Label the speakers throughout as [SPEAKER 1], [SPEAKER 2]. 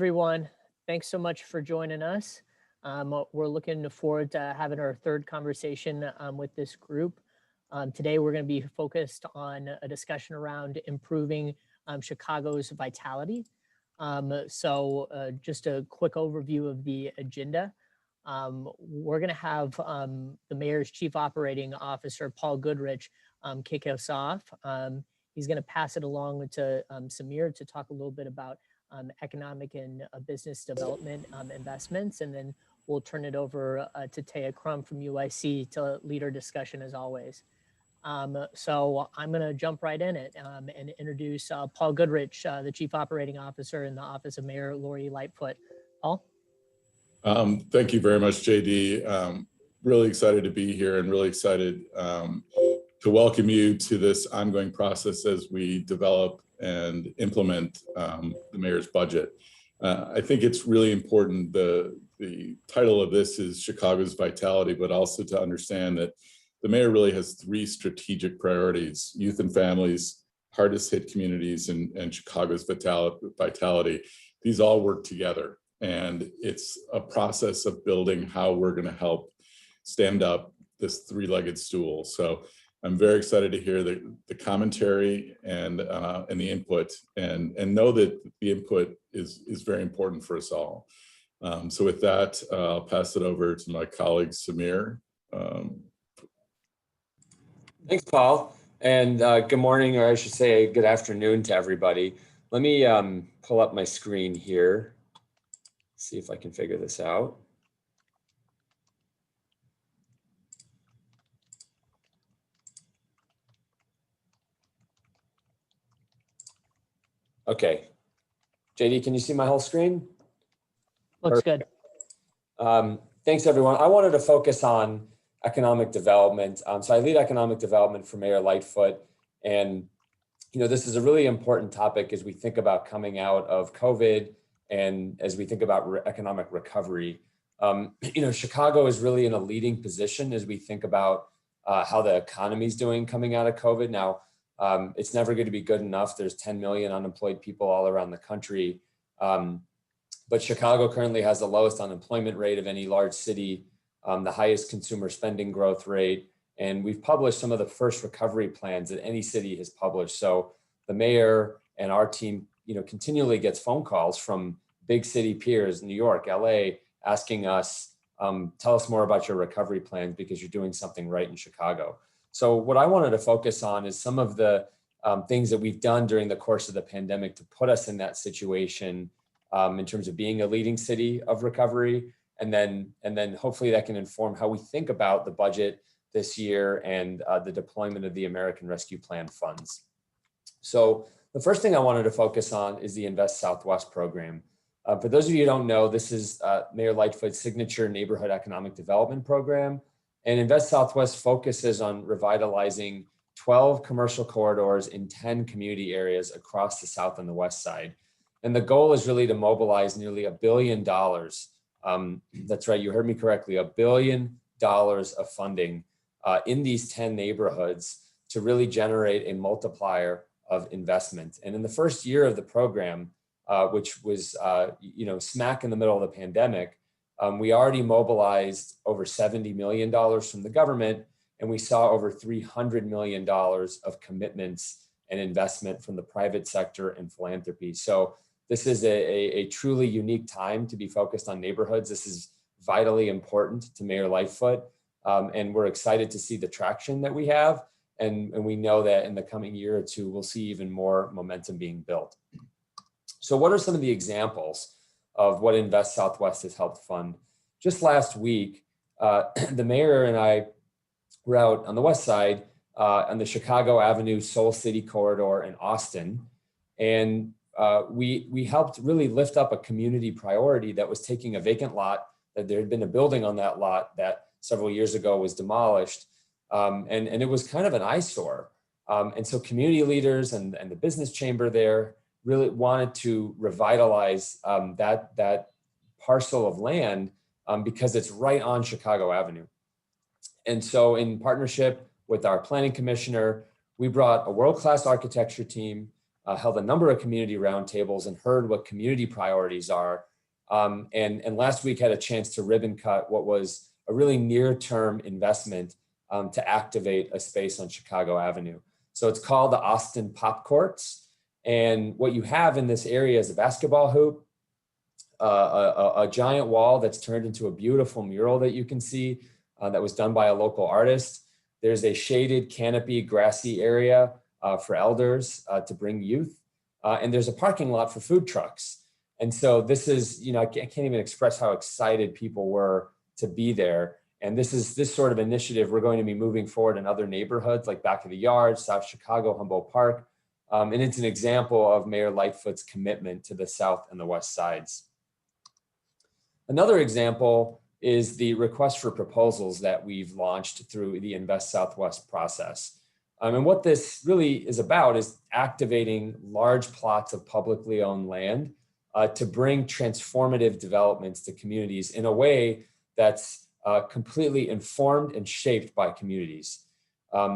[SPEAKER 1] everyone. Thanks so much for joining us. We're looking forward to having our third conversation with this group. Today, we're going to be focused on a discussion around improving Chicago's vitality. Just a quick overview of the agenda. We're going to have the mayor's chief operating officer, Paul Goodrich, kick us off. He's going to pass it along to Samir to talk a little bit about economic and business development investments, and then we'll turn it over to Taya Crum from UIC to lead our discussion as always. So I'm going to jump right in it and introduce Paul Goodrich, the Chief Operating Officer in the Office of Mayor Lori Lightfoot. Paul?
[SPEAKER 2] Thank you very much, JD. Really excited to be here and really excited to welcome you to this ongoing process as we develop and implement the mayor's budget. I think it's really important. The title of this is Chicago's Vitality, but also to understand that the mayor really has three strategic priorities: youth and families, hardest hit communities, and Chicago's vitality. These all work together, and it's a process of building how we're going to help stand up this three-legged stool. So I'm very excited to hear the commentary and the input, and know that the input is very important for us all. So with that, I'll pass it over to my colleague Samir.
[SPEAKER 3] Thanks, Paul, and good morning, or I should say good afternoon to everybody. Let me pull up my screen here, see if I can figure this out. Okay, JD, can you see my whole screen?
[SPEAKER 1] Looks good.
[SPEAKER 3] Thanks, everyone. I wanted to focus on economic development. So I lead economic development for Mayor Lightfoot. And, this is a really important topic as we think about coming out of COVID and as we think about economic recovery. Chicago is really in a leading position as we think about how the economy is doing coming out of COVID. Now, it's never going to be good enough. There's 10 million unemployed people all around the country. But Chicago currently has the lowest unemployment rate of any large city, the highest consumer spending growth rate. And we've published some of the first recovery plans that any city has published. So the mayor and our team, continually gets phone calls from big city peers, New York, LA, asking us, tell us more about your recovery plans because you're doing something right in Chicago. So what I wanted to focus on is some of the things that we've done during the course of the pandemic to put us in that situation in terms of being a leading city of recovery. And then hopefully that can inform how we think about the budget this year and the deployment of the American Rescue Plan funds. So the first thing I wanted to focus on is the Invest Southwest program. For those of you who don't know, this is Mayor Lightfoot's signature neighborhood economic development program. And Invest Southwest focuses on revitalizing 12 commercial corridors in 10 community areas across the South and the West Side. And the goal is really to mobilize nearly $1 billion. That's right, you heard me correctly, $1 billion of funding in these 10 neighborhoods to really generate a multiplier of investment. And in the first year of the program, which was smack in the middle of the pandemic, we already mobilized over $70 million from the government, and we saw over $300 million of commitments and investment from the private sector and philanthropy. So this is a truly unique time to be focused on neighborhoods. This is vitally important to Mayor Lightfoot, and we're excited to see the traction that we have. And we know that in the coming year or two, we'll see even more momentum being built. So what are some of the examples of what Invest Southwest has helped fund? Just last week, the mayor and I were out on the West Side on the Chicago Avenue Soul City corridor in Austin. And we helped really lift up a community priority that was taking a vacant lot, that there had been a building on that lot that several years ago was demolished. And it was kind of an eyesore. And so community leaders and the business chamber there really wanted to revitalize that parcel of land because it's right on Chicago Avenue. And so in partnership with our planning commissioner, we brought a world-class architecture team, held a number of community roundtables and heard what community priorities are. And last week had a chance to ribbon cut what was a really near-term investment to activate a space on Chicago Avenue. So it's called the Austin Pop Courts. And what you have in this area is a basketball hoop, a giant wall that's turned into a beautiful mural that you can see that was done by a local artist. There's a shaded canopy, grassy area for elders to bring youth. And there's a parking lot for food trucks. And so this is, I can't even express how excited people were to be there. And this sort of initiative we're going to be moving forward in other neighborhoods like Back of the Yard, South Chicago, Humboldt Park. And it's an example of Mayor Lightfoot's commitment to the South and the West sides. Another example is the request for proposals that we've launched through the Invest Southwest process. And what this really is about is activating large plots of publicly owned land to bring transformative developments to communities in a way that's completely informed and shaped by communities.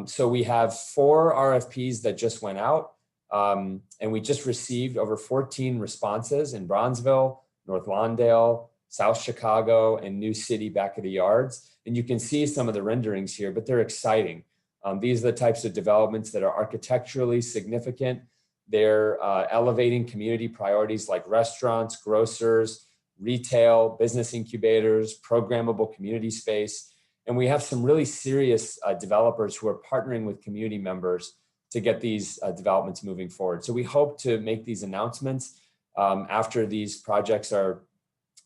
[SPEAKER 3] So we have 4 RFPs that just went out, and we just received over 14 responses in Bronzeville, North Lawndale, South Chicago, and New City, Back of the Yards. And you can see some of the renderings here, but they're exciting. These are the types of developments that are architecturally significant. They're elevating community priorities like restaurants, grocers, retail, business incubators, programmable community space. And we have some really serious developers who are partnering with community members to get these developments moving forward. So we hope to make these announcements after these projects are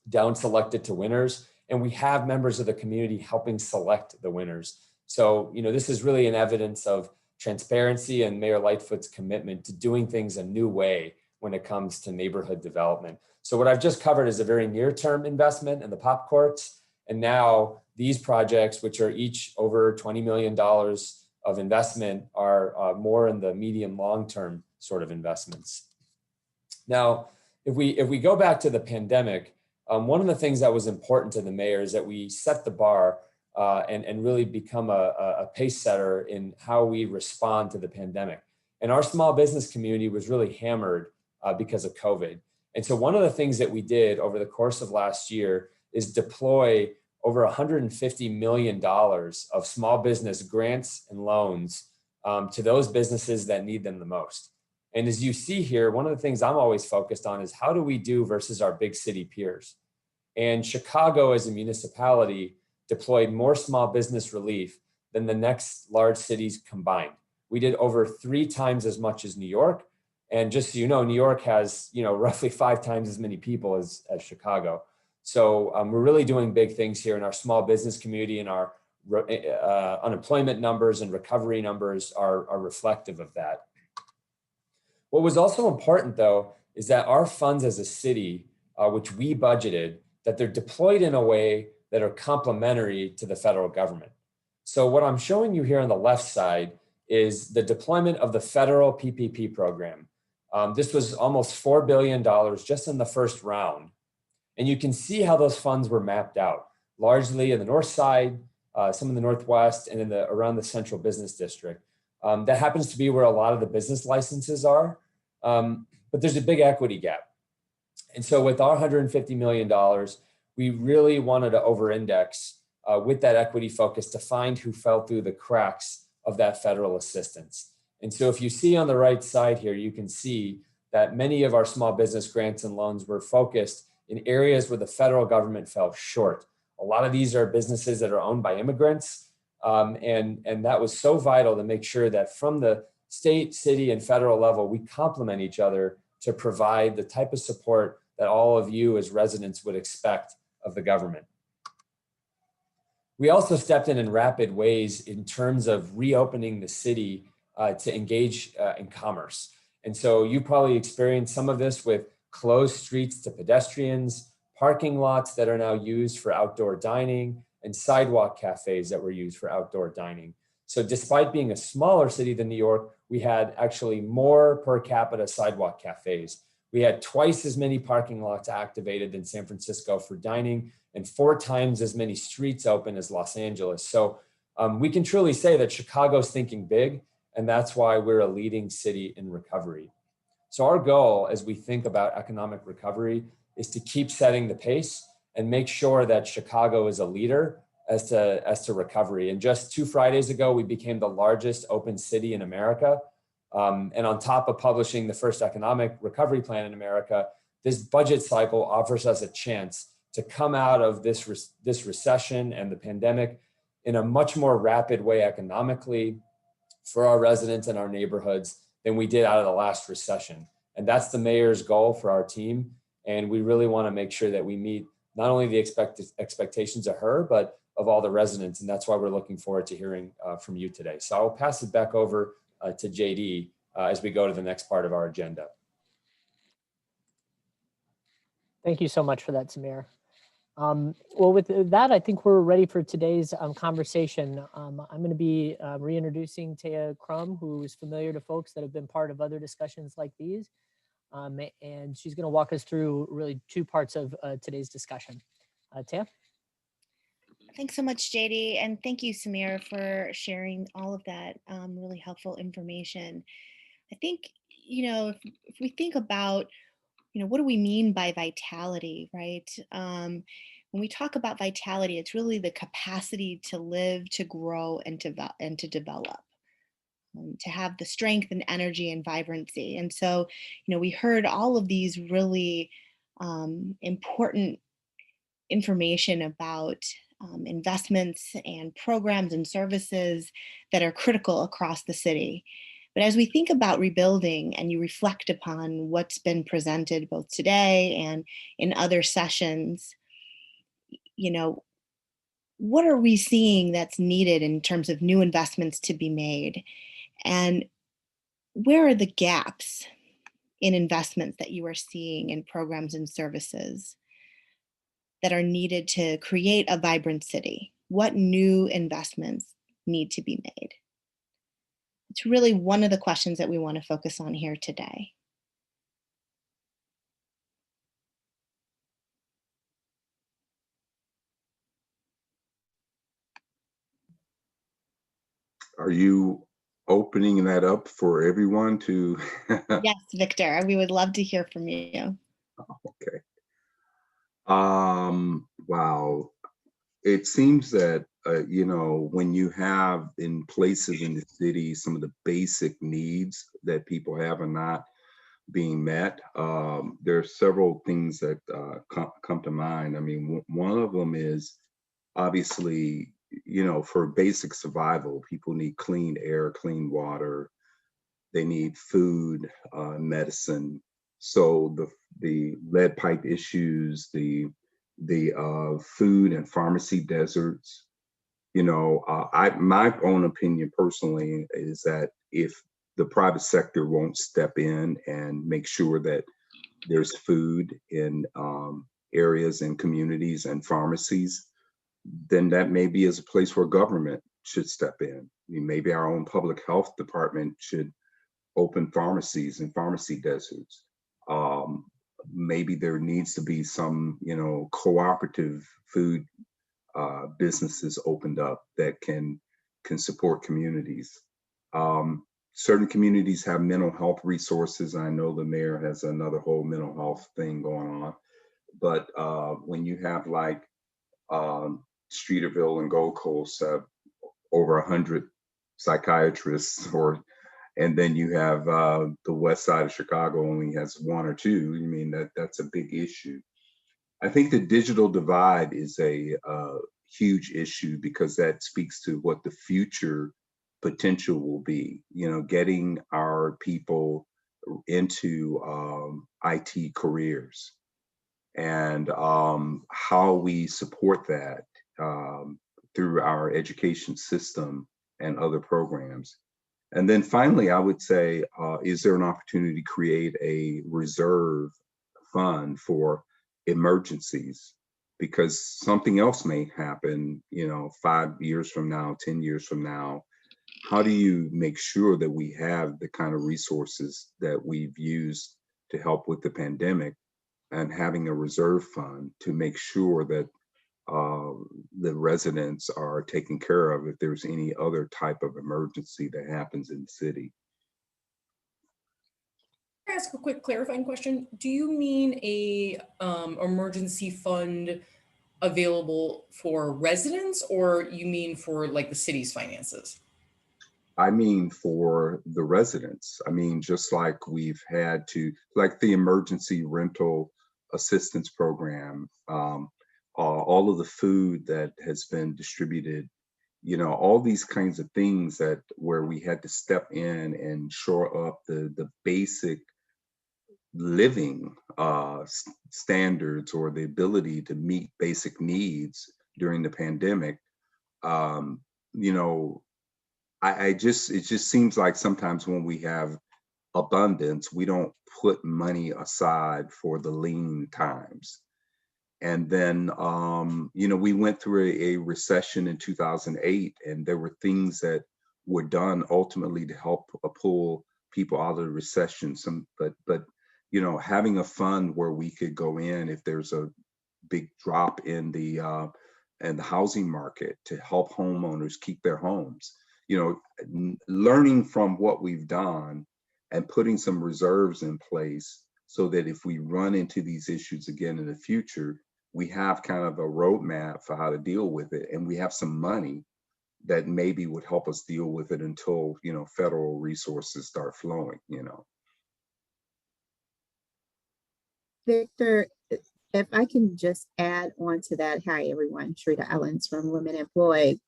[SPEAKER 3] down selected to winners. And we have members of the community helping select the winners. So, this is really an evidence of transparency and Mayor Lightfoot's commitment to doing things a new way when it comes to neighborhood development. So what I've just covered is a very near-term investment in the pop courts. And now these projects, which are each over $20 million of investment, are more in the medium long-term sort of investments. Now, if we go back to the pandemic, one of the things that was important to the mayor is that we set the bar and really become a pace setter in how we respond to the pandemic. And our small business community was really hammered because of COVID. And so one of the things that we did over the course of last year is deploy over $150 million of small business grants and loans to those businesses that need them the most. And as you see here, one of the things I'm always focused on is how do we do versus our big city peers? And Chicago as a municipality deployed more small business relief than the next large cities combined. We did over 3 times as much as New York. And just so you know, New York has roughly 5 times as many people as Chicago. So we're really doing big things here in our small business community, and our unemployment numbers and recovery numbers are reflective of that. What was also important, though, is that our funds as a city, which we budgeted, that they're deployed in a way that are complementary to the federal government. So what I'm showing you here on the left side is the deployment of the Federal Ppp program. This was almost $4 billion just in the first round. And you can see how those funds were mapped out, largely in the north side, some in the northwest, and around the central business district. That happens to be where a lot of the business licenses are, but there's a big equity gap. And so with our $150 million, we really wanted to over-index with that equity focus to find who fell through the cracks of that federal assistance. And so if you see on the right side here, you can see that many of our small business grants and loans were focused in areas where the federal government fell short. A lot of these are businesses that are owned by immigrants. And that was so vital to make sure that from the state, city, and federal level, we complement each other to provide the type of support that all of you as residents would expect of the government. We also stepped in rapid ways in terms of reopening the city to engage in commerce. And so you probably experienced some of this with closed streets to pedestrians, parking lots that are now used for outdoor dining, and sidewalk cafes that were used for outdoor dining. So despite being a smaller city than New York, we had actually more per capita sidewalk cafes. We had twice as many parking lots activated than San Francisco for dining, and 4 times as many streets open as Los Angeles. So we can truly say that Chicago's thinking big, and that's why we're a leading city in recovery. So our goal as we think about economic recovery is to keep setting the pace and make sure that Chicago is a leader as to recovery. And just 2 Fridays ago, we became the largest open city in America. And on top of publishing the first economic recovery plan in America, this budget cycle offers us a chance to come out of this recession and the pandemic in a much more rapid way economically for our residents and our neighborhoods than we did out of the last recession. And that's the mayor's goal for our team. And we really want to make sure that we meet not only the expectations of her, but of all the residents. And that's why we're looking forward to hearing from you today. So I'll pass it back over to JD as we go to the next part of our agenda.
[SPEAKER 1] Thank you so much for that, Samir. Well, with that, I think we're ready for today's conversation. I'm going to be reintroducing Taya Crum, who is familiar to folks that have been part of other discussions like these. And she's going to walk us through really 2 parts of today's discussion. Taya?
[SPEAKER 4] Thanks so much, JD. And thank you, Samir, for sharing all of that really helpful information. I think, if we think about, what do we mean by vitality, right? When we talk about vitality, it's really the capacity to live, to grow, and to develop, to have the strength and energy and vibrancy. And so, we heard all of these really important information about investments and programs and services that are critical across the city. But as we think about rebuilding and you reflect upon what's been presented both today and in other sessions, what are we seeing that's needed in terms of new investments to be made? And where are the gaps in investments that you are seeing in programs and services that are needed to create a vibrant city? What new investments need to be made? It's really one of the questions that we want to focus on here today.
[SPEAKER 5] Are you opening that up for everyone to?
[SPEAKER 4] Yes, Victor, we would love to hear from you.
[SPEAKER 5] Okay. Wow. It seems that, when you have in places in the city, some of the basic needs that people have are not being met. There are several things that come to mind. I mean, one of them is obviously, for basic survival, people need clean air, clean water. They need food, medicine. So the lead pipe issues, the food and pharmacy deserts. My own opinion personally is that if the private sector won't step in and make sure that there's food in areas and communities and pharmacies, then that maybe is a place where government should step in. I mean, maybe our own public health department should open pharmacies and pharmacy deserts. Maybe there needs to be some, cooperative food businesses opened up that can support communities. Certain communities have mental health resources. I know the mayor has another whole mental health thing going on. But when you have like Streeterville and Gold Coast have over 100 psychiatrists, and then you have the west side of Chicago only has 1 or 2. I mean, that's a big issue. I think the digital divide is a huge issue because that speaks to what the future potential will be. Getting our people into IT careers and how we support that through our education system and other programs. And then finally, I would say, is there an opportunity to create a reserve fund for emergencies? Because something else may happen, 5 years from now, 10 years from now. How do you make sure that we have the kind of resources that we've used to help with the pandemic, and having a reserve fund to make sure that the residents are taken care of if there's any other type of emergency that happens in the city?
[SPEAKER 6] ask a quick clarifying question? Do you mean a emergency fund available for residents, or you mean for like the city's finances?
[SPEAKER 5] I mean, for the residents. I mean, just like we've had to, like the emergency rental assistance program, all of the food that has been distributed, you know, all these kinds of things that where we had to step in and shore up the basic living standards or the ability to meet basic needs during the pandemic. Um, you know, it just seems like sometimes when we have abundance, we don't put money aside for the lean times. And then, you know, we went through a recession in 2008, and there were things that were done ultimately to help pull people out of the recession. But you know, having a fund where we could go in if there's a big drop in the housing market to help homeowners keep their homes. You know, learning from what we've done and putting some reserves in place so that if we run into these issues again in the future, we have kind of a roadmap for how to deal with it, and we have some money that maybe would help us deal with it until, you know, federal resources start flowing, you know.
[SPEAKER 7] Victor, if I can just add on to that. Hi, everyone. Shrita Ellens from Women Employed.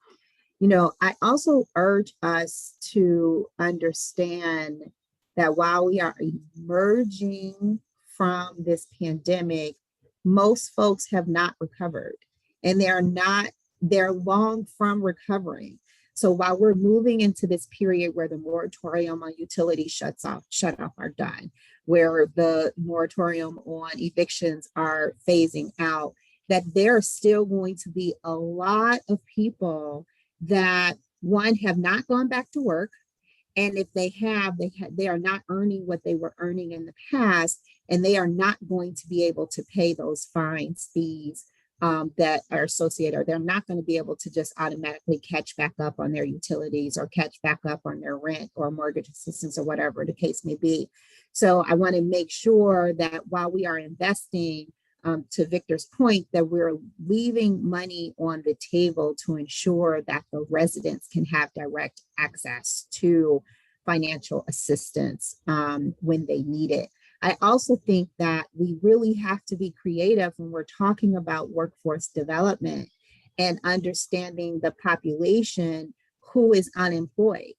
[SPEAKER 7] You know, I also urge us to understand that while we are emerging from this pandemic, most folks have not recovered, and they're long from recovering. So while we're moving into this period where the moratorium on utility shut off are done, where the moratorium on evictions are phasing out, that there are still going to be a lot of people that, one, have not gone back to work. And if they have, they are not earning what they were earning in the past, and they are not going to be able to pay those fines, fees that are associated, or they're not going to be able to just automatically catch back up on their utilities or catch back up on their rent or mortgage assistance or whatever the case may be. So I want to make sure that while we are investing, to Victor's point, that we're leaving money on the table to ensure that the residents can have direct access to financial assistance when they need it. I also think that we really have to be creative when we're talking about workforce development and understanding the population who is unemployed.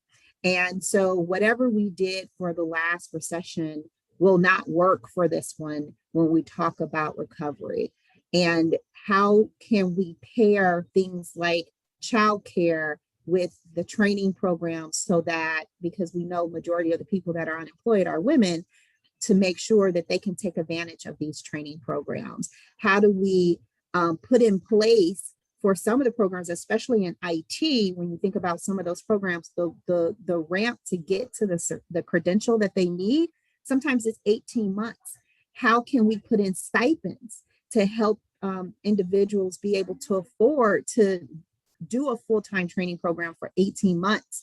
[SPEAKER 7] And so whatever we did for the last recession will not work for this one when we talk about recovery. And how can we pair things like childcare with the training programs, so that, because we know majority of the people that are unemployed are women, to make sure that they can take advantage of these training programs? How do we put in place for some of the programs, especially in IT, when you think about some of those programs, the ramp to get to the credential that they need, sometimes it's 18 months. How can we put in stipends to help individuals be able to afford to do a full-time training program for 18 months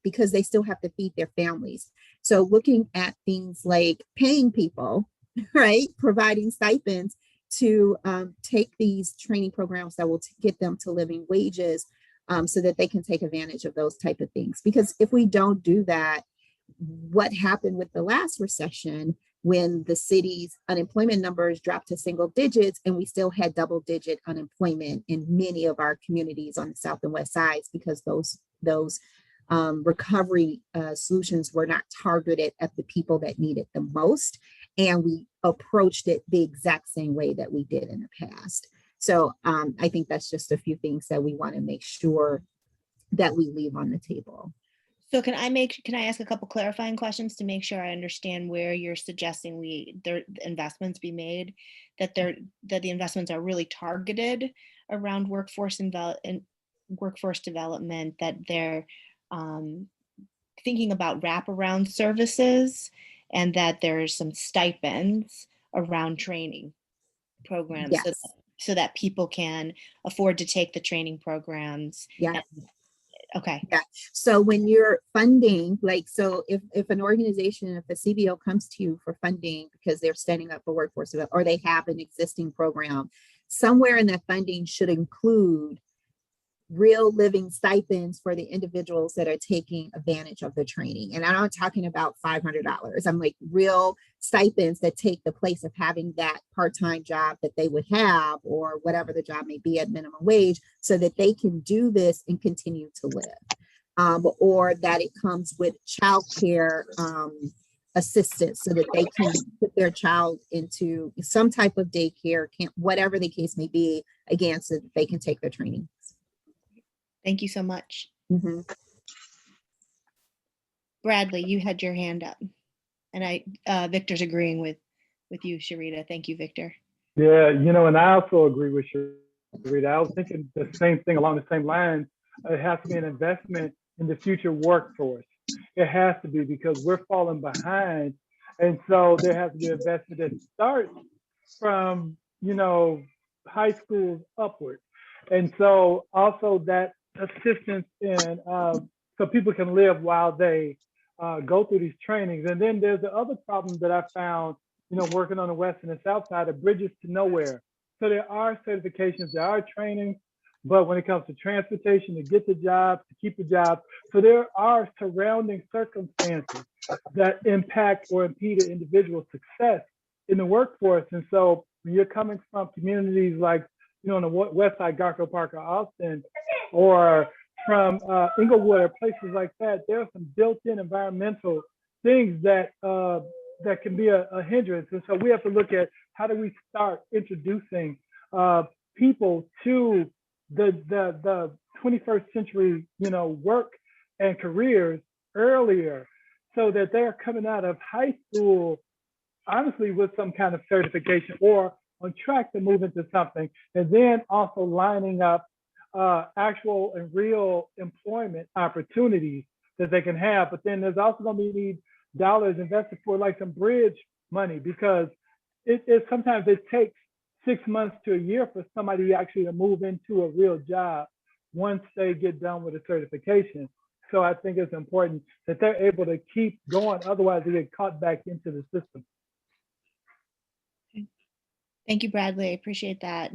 [SPEAKER 7] because they still have to feed their families? So looking at things like paying people, right, providing stipends to take these training programs that will get them to living wages so that they can take advantage of those type of things. Because if we don't do that, what happened with the last recession, when the city's unemployment numbers dropped to single digits, and we still had double-digit unemployment in many of our communities on the south and west sides, because those recovery solutions were not targeted at the people that need it the most, and we approached it the exact same way that we did in the past. So I think that's just a few things that we want to make sure that we leave on the table.
[SPEAKER 4] So can I ask a couple clarifying questions to make sure I understand where you're suggesting the investments be made, that the investments are really targeted around workforce development, that they're thinking about wraparound services, and that there's some stipends around training programs,
[SPEAKER 7] Yes.
[SPEAKER 4] so that people can afford to take the training programs.
[SPEAKER 7] Yes.
[SPEAKER 4] Okay.
[SPEAKER 7] Yeah. So when you're funding, like, so if an organization, if a CBO comes to you for funding because they're standing up for workforce development or they have an existing program, somewhere in that funding should include real living stipends for the individuals that are taking advantage of the training. And I'm not talking about $500. I'm like real stipends that take the place of having that part-time job that they would have, or whatever the job may be at minimum wage, so that they can do this and continue to live. Or that it comes with childcare assistance so that they can put their child into some type of daycare, camp, whatever the case may be, again, so that they can take their training.
[SPEAKER 4] Thank you so much.
[SPEAKER 7] Mhm.
[SPEAKER 4] Bradley, you had your hand up, and Victor's agreeing with you, Sharita. Thank you, Victor.
[SPEAKER 8] Yeah, and I also agree with Sharita. I was thinking the same thing along the same lines. It has to be an investment in the future workforce. It has to be, because we're falling behind. And so there has to be an investment that starts from, high school upward. And so also that assistance in so people can live while they go through these trainings. And then there's the other problem that I found, working on the west and the south side, of bridges to nowhere. So there are certifications, there are trainings, but when it comes to transportation, to get the job, to keep the job, so there are surrounding circumstances that impact or impede an individual's success in the workforce. And so when you're coming from communities like, on the west side, Garfield Park or Austin, or from Inglewood or places like that, there are some built-in environmental things that that can be a hindrance. And so we have to look at, how do we start introducing people to the 21st century, work and careers earlier, so that they're coming out of high school, honestly, with some kind of certification or on track to move into something, and then also lining up actual and real employment opportunities that they can have. But then there's also going to be dollars invested for like some bridge money, because it sometimes it takes 6 months to a year for somebody actually to move into a real job once they get done with a certification. So I think it's important that they're able to keep going, otherwise they get caught back into the system.
[SPEAKER 4] Thank you, Bradley. I appreciate that.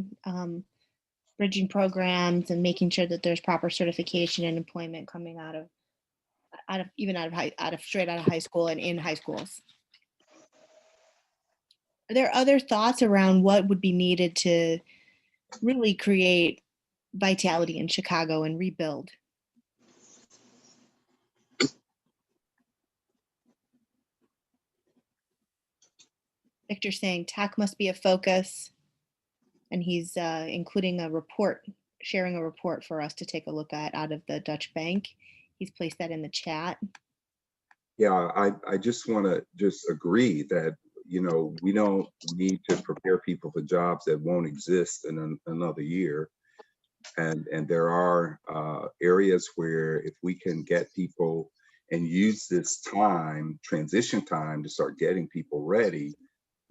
[SPEAKER 4] Bridging programs and making sure that there's proper certification and employment coming out of straight out of high school and in high schools. Are there other thoughts around what would be needed to really create vitality in Chicago and rebuild? Victor's saying tech must be a focus, and he's including a report, sharing a report for us to take a look at out of the Dutch Bank. He's placed that in the chat.
[SPEAKER 5] Yeah, I just want to just agree that, we don't need to prepare people for jobs that won't exist in another year. And there are areas where if we can get people and use this time, transition time, to start getting people ready,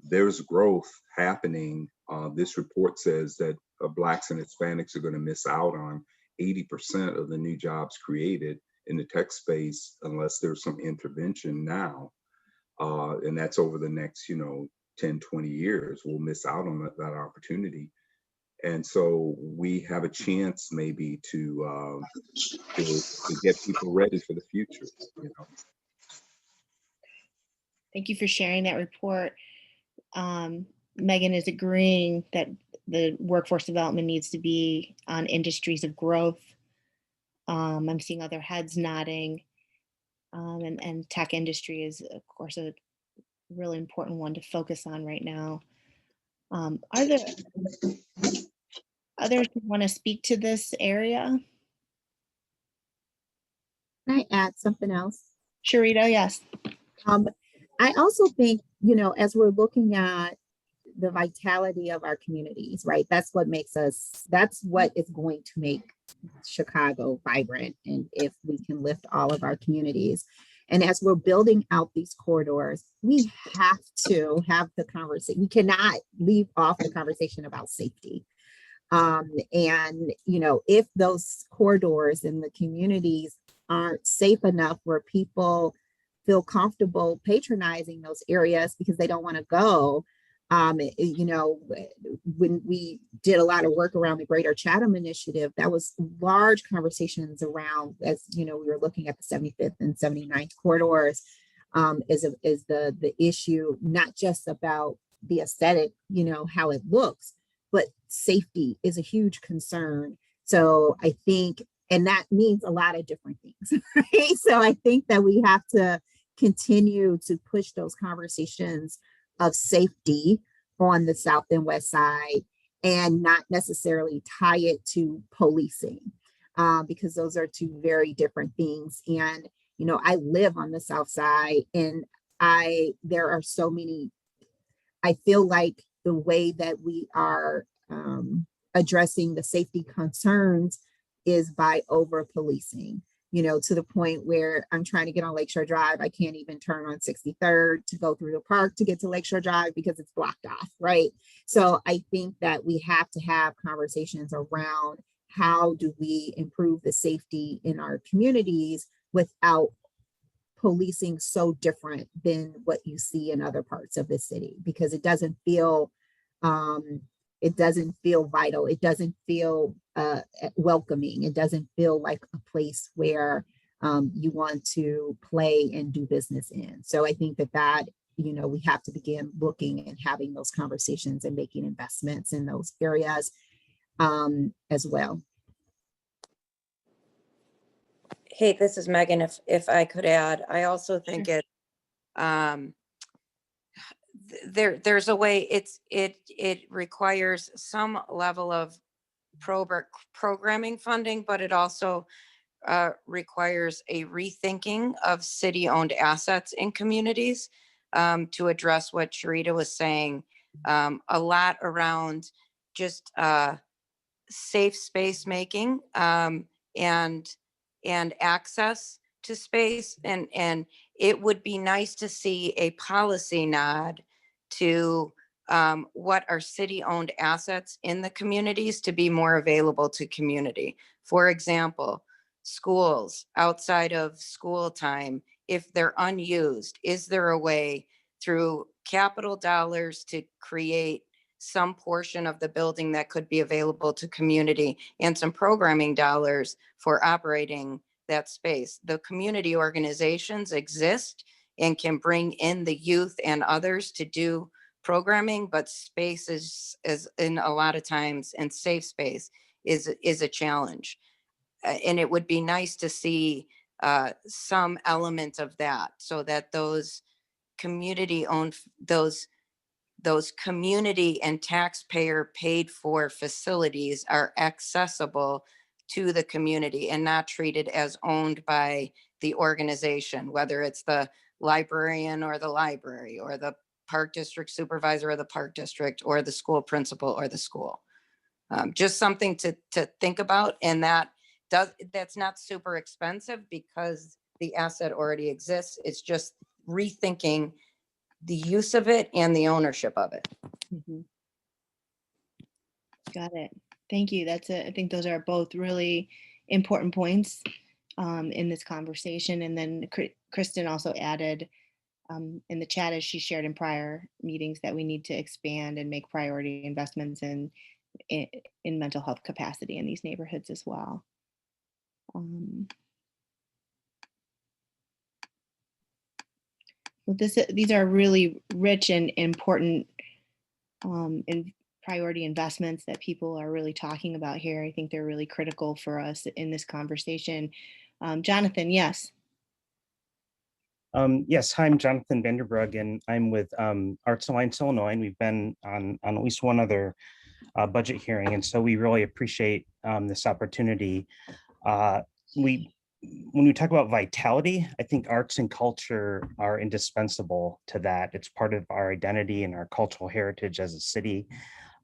[SPEAKER 5] there's growth happening. This report says that Blacks and Hispanics are going to miss out on 80% of the new jobs created in the tech space unless there's some intervention now. And that's over the next, 10, 20 years. We'll miss out on that opportunity. And so we have a chance maybe to get people ready for the future.
[SPEAKER 4] Thank you for sharing that report. Megan is agreeing that the workforce development needs to be on industries of growth. I'm seeing other heads nodding. And tech industry is, of course, a really important one to focus on right now. Are there others who want to speak to this area?
[SPEAKER 7] Can I add something else?
[SPEAKER 4] Sharita, yes.
[SPEAKER 7] I also think, as we're looking at the vitality of our communities, right? That's what is going to make Chicago vibrant. And if we can lift all of our communities. And as we're building out these corridors, we have to have the conversation. We cannot leave off the conversation about safety. And, if those corridors in the communities aren't safe enough where people feel comfortable patronizing those areas because they don't want to go, when we did a lot of work around the Greater Chatham Initiative, that was large conversations around, as we were looking at the 75th and 79th corridors, is the issue, not just about the aesthetic, how it looks, but safety is a huge concern. So I think, and that means a lot of different things, right? So I think that we have to continue to push those conversations of safety on the south and west side, and not necessarily tie it to policing, because those are two very different things. And I live on the south side, and there are so many. I feel like the way that we are addressing the safety concerns is by over policing, to the point where I'm trying to get on Lakeshore Drive. I can't even turn on 63rd to go through the park to get to Lakeshore Drive because it's blocked off, right? So I think that we have to have conversations around how do we improve the safety in our communities without policing so different than what you see in other parts of the city, because it doesn't feel vital. It doesn't feel welcoming. It doesn't feel like a place where you want to play and do business in. So I think that we have to begin looking and having those conversations and making investments in those areas as well.
[SPEAKER 9] Hey, this is Megan. If I could add, I also think it there's a way it requires some level of programming funding, but it also requires a rethinking of city-owned assets in communities to address what Sharita was saying. A lot around just safe space making and access to space, and it would be nice to see a policy nod to what are city-owned assets in the communities to be more available to community. For example, schools outside of school time, if they're unused, is there a way through capital dollars to create some portion of the building that could be available to community, and some programming dollars for operating that space? The community organizations exist and can bring in the youth and others to do programming, but space is in a lot of times, and safe space is a challenge. And it would be nice to see some element of that, so that those community owned, those community and taxpayer paid for facilities are accessible to the community and not treated as owned by the organization, whether it's the librarian or the library or the park district supervisor or the park district or the school principal or the school. Just something to think about, and that's not super expensive because the asset already exists. It's just rethinking the use of it and the ownership of it.
[SPEAKER 4] Mm-hmm. Got it. Thank you. I think those are both really important points in this conversation. And then Kristen also added in the chat, as she shared in prior meetings, that we need to expand and make priority investments in mental health capacity in these neighborhoods as well. Well, these are really rich and important in priority investments that people are really talking about here. I think they're really critical for us in this conversation. Jonathan, yes.
[SPEAKER 10] Yes, hi, I'm Jonathan Vanderbrug, and I'm with Arts Alliance Illinois, and we've been on at least one other budget hearing, and so we really appreciate this opportunity. When we talk about vitality, I think arts and culture are indispensable to that. It's part of our identity and our cultural heritage as a city.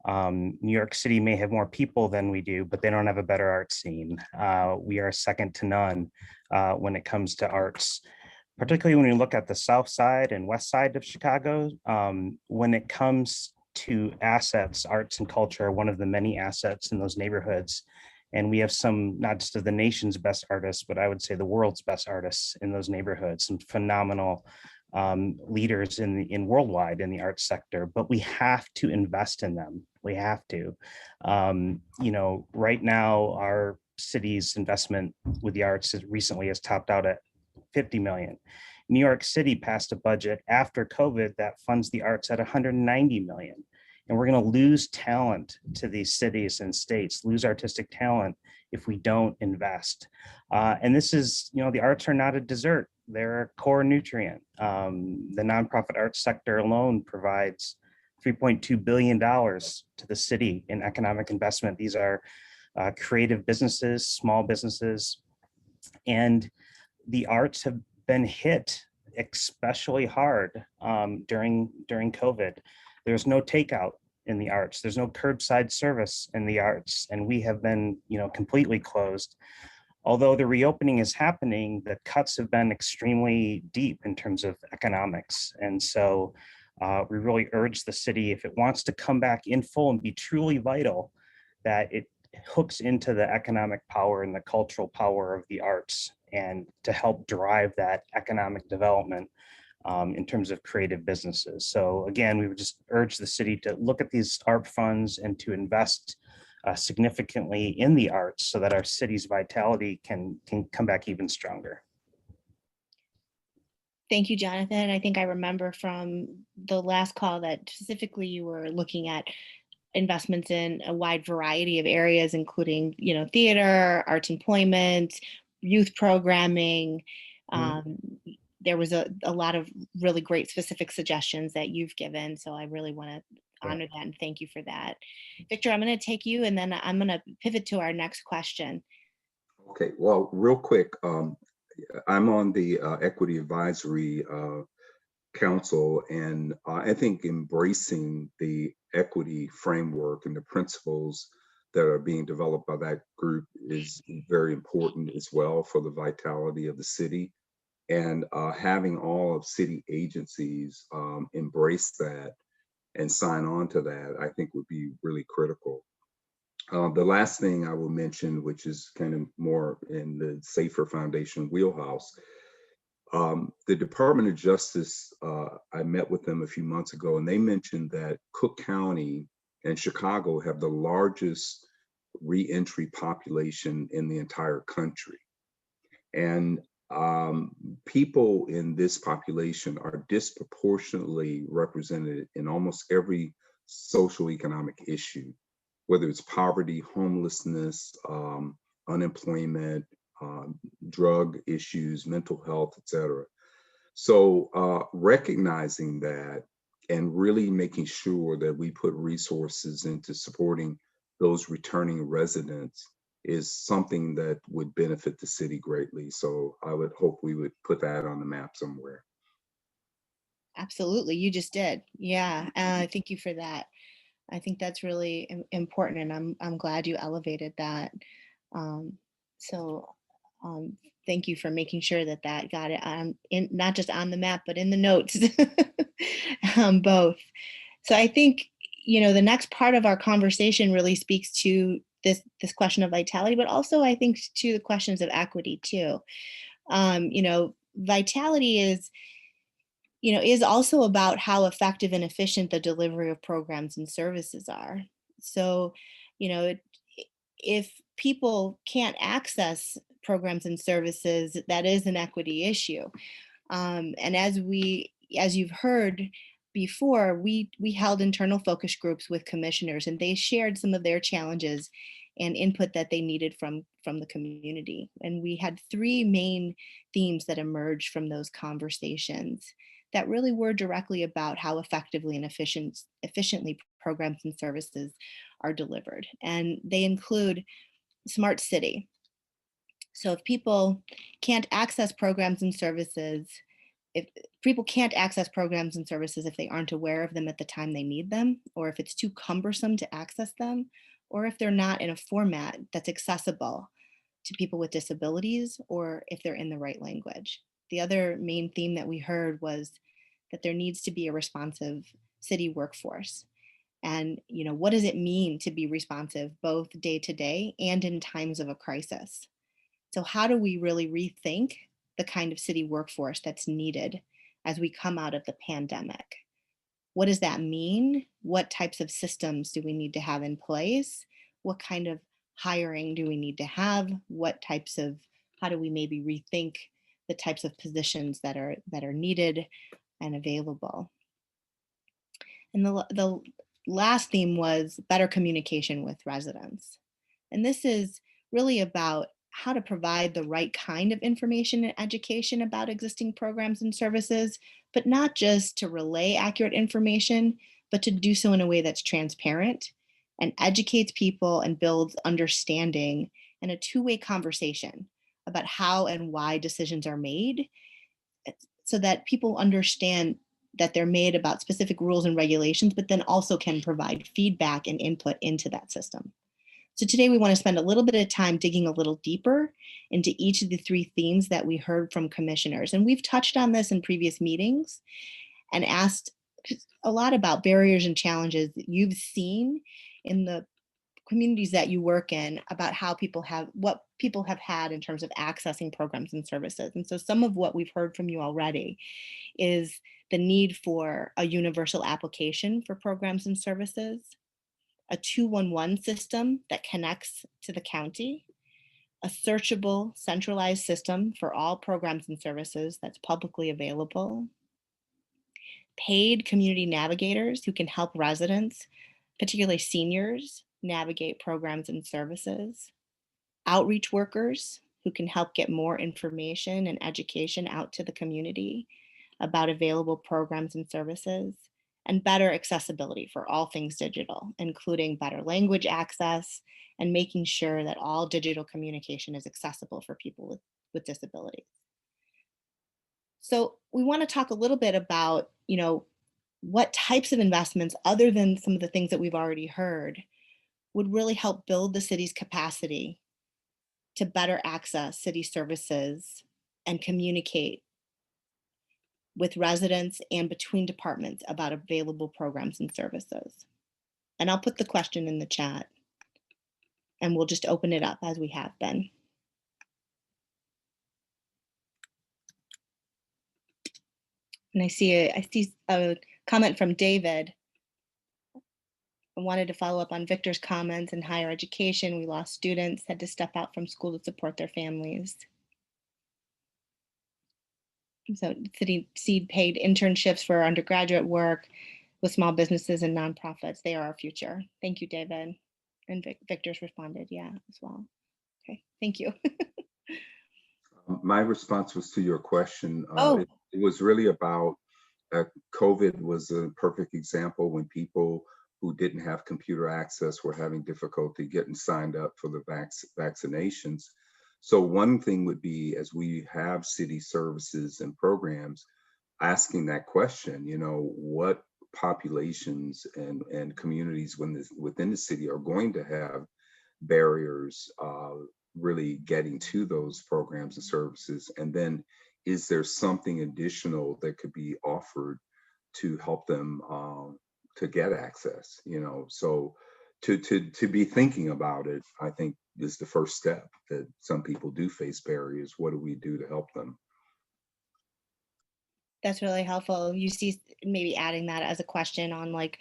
[SPEAKER 10] New York City may have more people than we do, but they don't have a better art scene. We are second to none when it comes to arts, particularly when we look at the south side and west side of Chicago. When it comes two assets. Arts and culture are one of the many assets in those neighborhoods. And we have some, not just of the nation's best artists, but I would say the world's best artists in those neighborhoods, some phenomenal leaders in worldwide in the arts sector, but we have to invest in them. We have to. You know, right now, our city's investment with the arts recently has topped out at 50 million. New York City passed a budget after COVID that funds the arts at 190 million. And we're going to lose talent to these cities and states, lose artistic talent if we don't invest. And this is, you know, the arts are not a dessert. They're a core nutrient. The nonprofit arts sector alone provides $3.2 billion to the city in economic investment. These are creative businesses, small businesses, and the arts have been hit especially hard during COVID. There's no takeout in the arts. There's no curbside service in the arts, and we have been, you know, completely closed. Although the reopening is happening, the cuts have been extremely deep in terms of economics, and so we really urge the city, if it wants to come back in full and be truly vital, that it hooks into the economic power and the cultural power of the arts, and to help drive that economic development in terms of creative businesses. So again, we would just urge the city to look at these art funds and to invest significantly in the arts so that our city's vitality can come back even stronger.
[SPEAKER 4] Thank you, Jonathan. I think I remember from the last call that specifically you were looking at investments in a wide variety of areas, including, you know, theater, arts employment, youth programming. There was a lot of really great specific suggestions that you've given. So I really want to honor that and thank you for that. Victor, I'm going to take you and then I'm going to pivot to our next question.
[SPEAKER 5] Okay, well, real quick, I'm on the Equity Advisory Council, and I think embracing the equity framework and the principles that are being developed by that group is very important as well for the vitality of the city. And having all of city agencies embrace that and sign on to that, I think would be really critical. The last thing I will mention, which is kind of more in the Safer Foundation wheelhouse, the Department of Justice, I met with them a few months ago, and they mentioned that Cook County and Chicago have the largest reentry population in the entire country. And people in this population are disproportionately represented in almost every social economic issue, whether it's poverty, homelessness, unemployment, drug issues, mental health, etc. So recognizing that and really making sure that we put resources into supporting those returning residents is something that would benefit the city greatly. So I would hope we would put that on the map somewhere.
[SPEAKER 4] Absolutely, you just did. Yeah, thank you for that. I think that's really important, and I'm glad you elevated that. Thank you for making sure that that got it on, not just on the map, but in the notes, both. So I think, you know, the next part of our conversation really speaks to this question of vitality, but also I think to the questions of equity too. You know, vitality is also about how effective and efficient the delivery of programs and services are. So, you know, if people can't access programs and services, that is an equity issue. And as you've heard before, we held internal focus groups with commissioners, and they shared some of their challenges and input that they needed from the community. And we had three main themes that emerged from those conversations that really were directly about how effectively and efficiently programs and services are delivered. And they include smart city. So if people can't access programs and services, if they aren't aware of them at the time they need them, or if it's too cumbersome to access them, or if they're not in a format that's accessible to people with disabilities, or if they're in the right language. The other main theme that we heard was that there needs to be a responsive city workforce. And, what does it mean to be responsive both day to day and in times of a crisis? So how do we really rethink the kind of city workforce that's needed as we come out of the pandemic? What does that mean? What types of systems do we need to have in place? What kind of hiring do we need to have? How do we maybe rethink the types of positions that are needed and available? And the last theme was better communication with residents. And this is really about how to provide the right kind of information and education about existing programs and services, but not just to relay accurate information, but to do so in a way that's transparent and educates people and builds understanding and a two-way conversation about how and why decisions are made, so that people understand that they're made about specific rules and regulations, but then also can provide feedback and input into that system. So today we want to spend a little bit of time digging a little deeper into each of the three themes that we heard from commissioners. And we've touched on this in previous meetings and asked a lot about barriers and challenges that you've seen in the communities that you work in, about what people have had in terms of accessing programs and services. And so some of what we've heard from you already is the need for a universal application for programs and services, a 211 system that connects to the county, a searchable centralized system for all programs and services that's publicly available, paid community navigators who can help residents, particularly seniors, navigate programs and services, outreach workers who can help get more information and education out to the community about available programs and services, and better accessibility for all things digital, including better language access and making sure that all digital communication is accessible for people with disabilities. So we want to talk a little bit about, what types of investments, other than some of the things that we've already heard, would really help build the city's capacity to better access city services and communicate with residents and between departments about available programs and services. And I'll put the question in the chat and we'll just open it up as we have been. And I see a comment from David. I wanted to follow up on Victor's comments in higher education. We lost students, had to step out from school to support their families. So City Seed paid internships for undergraduate work with small businesses and nonprofits. They are our future. Thank you, David. And Victor's responded, yeah, as well. Okay, thank you.
[SPEAKER 5] My response was to your question.
[SPEAKER 4] Oh.
[SPEAKER 5] It was really about COVID was a perfect example when people who didn't have computer access were having difficulty getting signed up for the vaccinations. So one thing would be, as we have city services and programs, asking that question, what populations and communities within the city are going to have barriers really getting to those programs and services? And then is there something additional that could be offered to help them to get access? So to be thinking about it, I think, is the first step. That some people do face barriers. What do we do to help them?
[SPEAKER 4] That's really helpful. You see maybe adding that as a question on like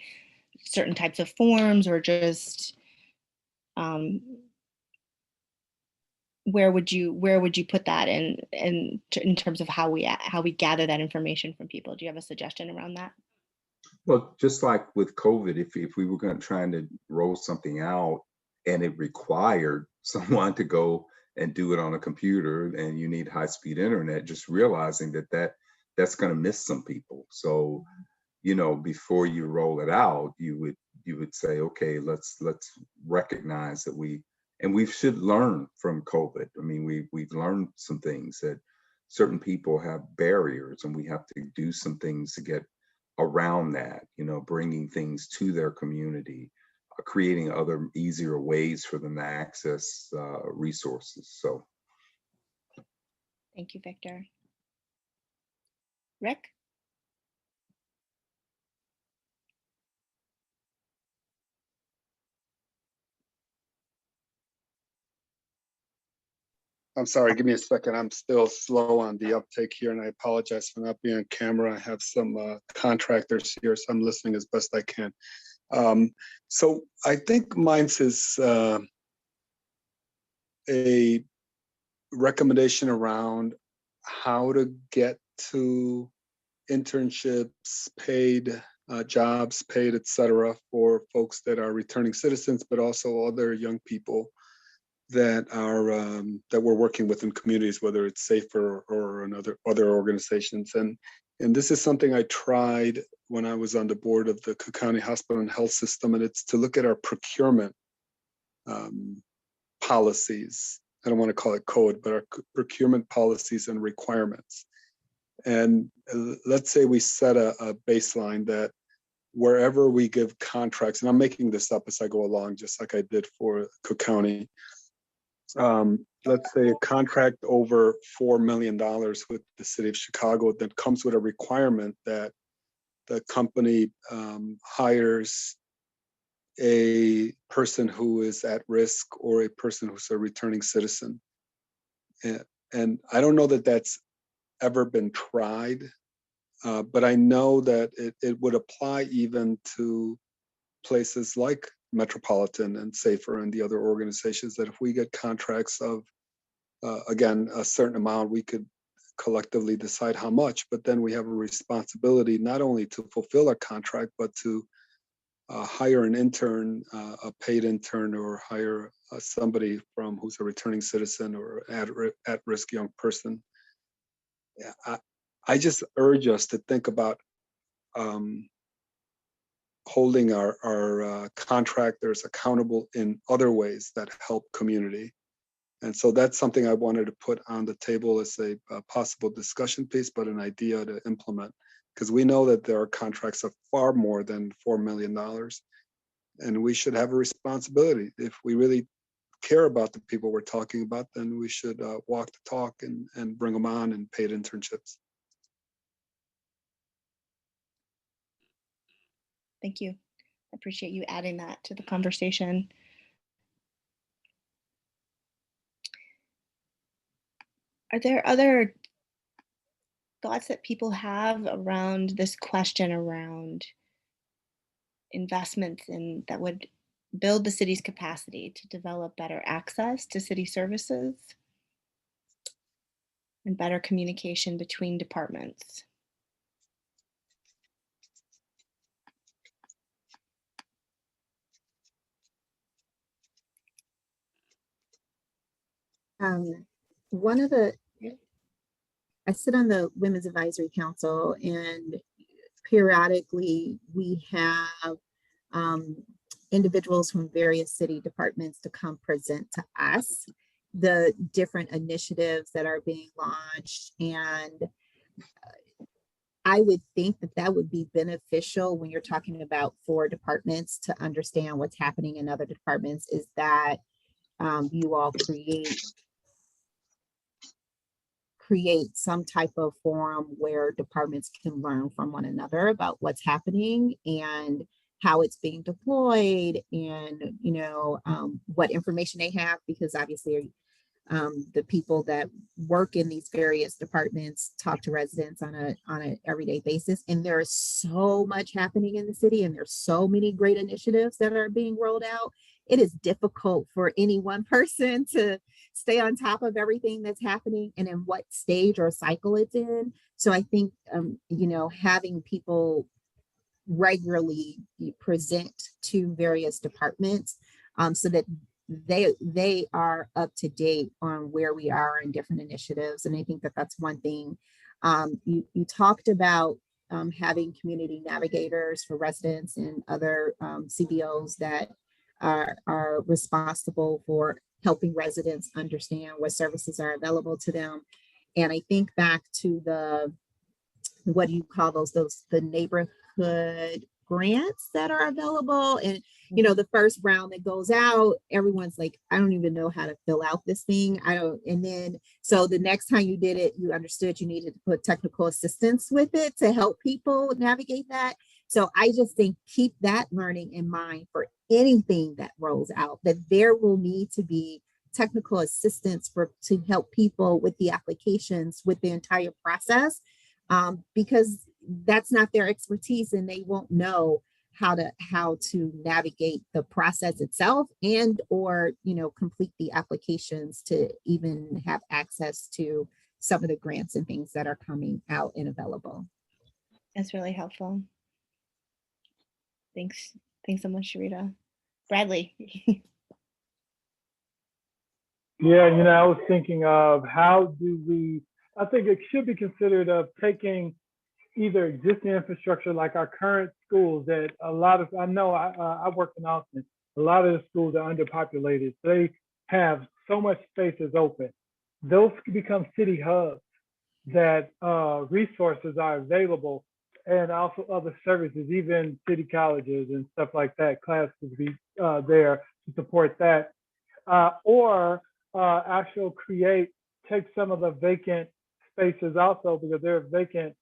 [SPEAKER 4] certain types of forms, or just where would you put that in terms of how we gather that information from people? Do you have a suggestion around that?
[SPEAKER 5] Well, just like with COVID, if we were trying to roll something out and it required someone to go and do it on a computer, and you need high-speed internet, just realizing that's going to miss some people. So, before you roll it out, you would say, okay, let's recognize that we should learn from COVID. I mean, we've learned some things, that certain people have barriers, and we have to do some things to get around that, bringing things to their community, creating other easier ways for them to access resources. So.
[SPEAKER 4] Thank you, Victor. Rick?
[SPEAKER 11] I'm sorry, give me a second. I'm still slow on the uptake here, and I apologize for not being on camera. I have some contractors here, so I'm listening as best I can. So I think mine's is a recommendation around how to get to internships, paid jobs, paid, et cetera, for folks that are returning citizens, but also other young people that are that we're working with in communities, whether it's Safer or other organizations. And this is something I tried when I was on the board of the Cook County Hospital and Health System, and it's to look at our procurement policies. I don't want to call it code, but our procurement policies and requirements. And let's say we set a baseline that wherever we give contracts, and I'm making this up as I go along, just like I did for Cook County. Let's say a contract over $4 million with the city of Chicago that comes with a requirement that the company hires a person who is at risk or a person who's a returning citizen. And I don't know that that's ever been tried, but I know that it would apply even to places like Metropolitan and Safer and the other organizations, that if we get contracts of, again, a certain amount, we could collectively decide how much, but then we have a responsibility not only to fulfill our contract, but to hire an intern, a paid intern, or hire somebody from who's a returning citizen or at-risk young person. Yeah, I just urge us to think about holding our contractors accountable in other ways that help community. And so that's something I wanted to put on the table as a possible discussion piece, but an idea to implement, because we know that there are contracts of far more than $4 million. And we should have a responsibility. If we really care about the people we're talking about, then we should walk the talk and bring them on and paid internships.
[SPEAKER 4] Thank you. I appreciate you adding that to the conversation. Are there other thoughts that people have around this question around investments in that would build the city's capacity to develop better access to city services and better communication between departments?
[SPEAKER 7] One of the, I sit on the Women's Advisory Council, and periodically we have individuals from various city departments to come present to us the different initiatives that are being launched. And I would think that that would be beneficial when you're talking about 4 departments to understand what's happening in other departments, is that you all create some type of forum where departments can learn from one another about what's happening and how it's being deployed, and what information they have, because obviously the people that work in these various departments talk to residents on a everyday basis, and there is so much happening in the city, and there's so many great initiatives that are being rolled out. It is difficult for any one person to stay on top of everything that's happening and in what stage or cycle it's in. So I think having people regularly present to various departments so that they are up to date on where we are in different initiatives. And I think that that's one thing. You talked about having community navigators for residents and other CBOs that are responsible for helping residents understand what services are available to them. And I think back to what do you call the neighborhood grants that are available. And the first round that goes out, everyone's like, I don't even know how to fill out this thing. And then so the next time you did it, you understood you needed to put technical assistance with it to help people navigate that. So I just think keep that learning in mind for anything that rolls out, that there will need to be technical assistance to help people with the applications with the entire process, because that's not their expertise and they won't know how to navigate the process itself and or complete the applications to even have access to some of the grants and things that are coming out and available.
[SPEAKER 4] That's really helpful. Thanks so much, Sharita. Bradley.
[SPEAKER 8] Yeah, I was thinking of I think it should be considered of taking either existing infrastructure like our current schools that I work in Austin, a lot of the schools are underpopulated. They have so much spaces open. Those could become city hubs that resources are available, and also other services, even city colleges and stuff like that, classes would be there to support that. Or take some of the vacant spaces also, because there are vacant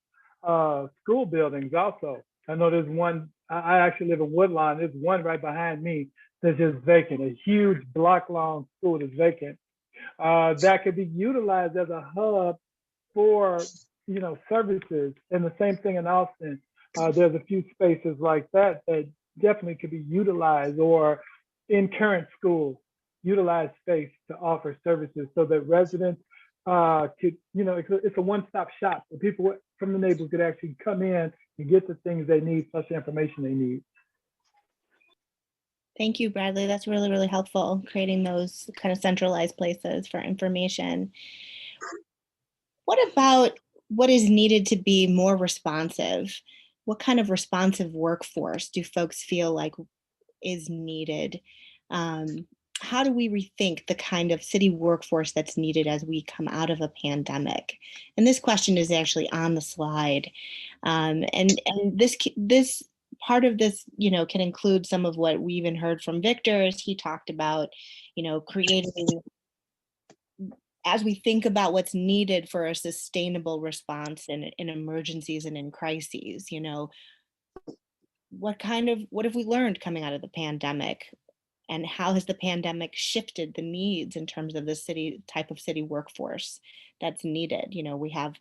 [SPEAKER 8] school buildings also. I know there's one, I actually live in Woodlawn, there's one right behind me that's just vacant, a huge block-long school that's vacant. That could be utilized as a hub for services. And the same thing in Austin. There's a few spaces like that that definitely could be utilized, or in current schools, utilize space to offer services so that residents could, it's a one-stop shop. So people from the neighborhood could actually come in and get the things they need, plus the information they need.
[SPEAKER 4] Thank you, Bradley. That's really, really helpful, creating those kind of centralized places for information. What about what is needed to be more responsive? What kind of responsive workforce do folks feel like is needed? How do we rethink the kind of city workforce that's needed as we come out of a pandemic? And this question is actually on the slide. And this part of this, can include some of what we even heard from Victor as he talked about, creating, as we think about what's needed for a sustainable response in emergencies and in crises, what have we learned coming out of the pandemic? And how has the pandemic shifted the needs in terms of the type of city workforce that's needed? We have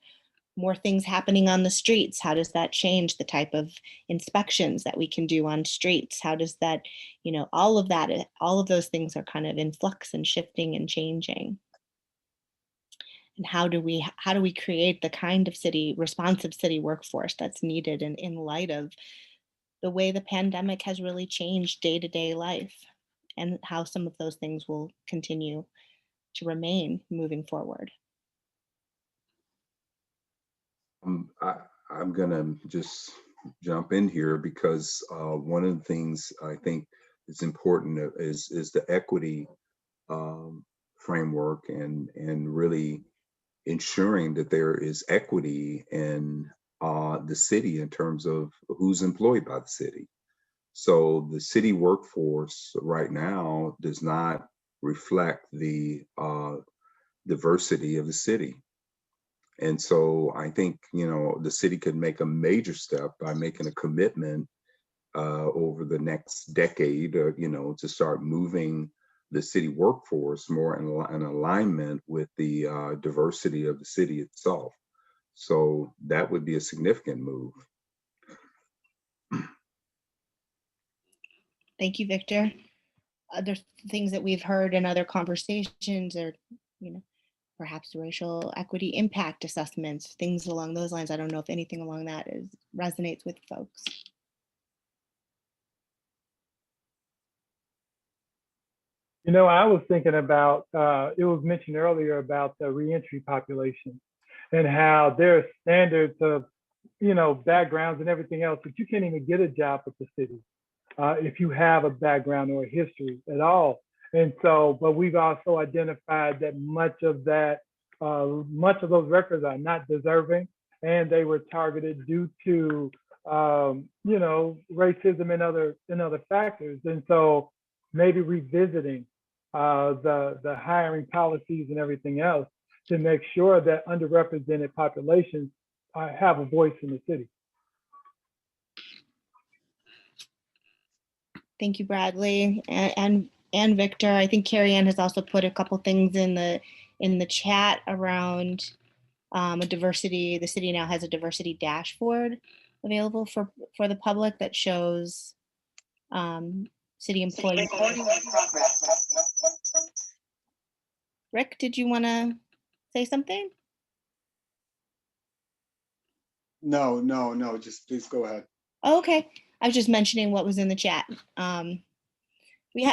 [SPEAKER 4] more things happening on the streets. How does that change the type of inspections that we can do on streets? How does that, all of those things are kind of in flux and shifting and changing. And how do we create the kind of responsive city workforce that's needed in light of the way the pandemic has really changed day-to-day life, and how some of those things will continue to remain moving forward?
[SPEAKER 5] I'm gonna just jump in here because one of the things I think is important is the equity framework and really ensuring that there is equity in the city in terms of who's employed by the city. So the city workforce right now does not reflect the diversity of the city. And so I think, the city could make a major step by making a commitment over the next decade, to start moving the city workforce more in alignment with the diversity of the city itself. So that would be a significant move.
[SPEAKER 4] Thank you, Victor. Other things that we've heard in other conversations are, perhaps racial equity impact assessments, things along those lines. I don't know if anything along that resonates with folks.
[SPEAKER 8] I was thinking about, it was mentioned earlier about the reentry population and how there are standards of, backgrounds and everything else, but you can't even get a job with the city if you have a background or a history at all. And so, but we've also identified that much of those records are not deserving, and they were targeted due to, racism and other factors. And so maybe revisiting the hiring policies and everything else to make sure that underrepresented populations have a voice in the city.
[SPEAKER 4] Thank you, Bradley. And and Victor. I think Carrie Ann has also put a couple things in the chat around a diversity. The city now has a diversity dashboard available for the public that shows city employees. Rick, did you want to say something?
[SPEAKER 11] No, just please go ahead.
[SPEAKER 4] Oh, okay. I was just mentioning what was in the chat.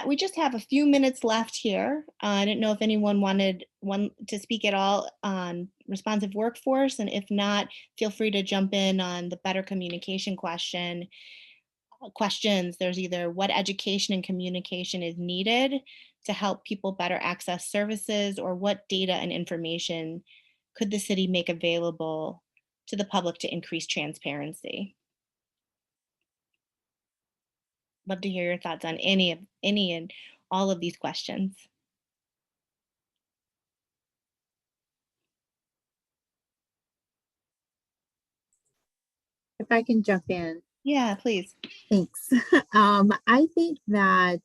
[SPEAKER 4] We just have a few minutes left here. I didn't know if anyone wanted to speak at all on responsive workforce, and if not, feel free to jump in on the better communication questions. There's either what education and communication is needed to help people better access services, or what data and information could the city make available to the public to increase transparency. Love to hear your thoughts on any and all of these questions.
[SPEAKER 7] If I can jump in.
[SPEAKER 4] Yeah, please.
[SPEAKER 7] Thanks. I think that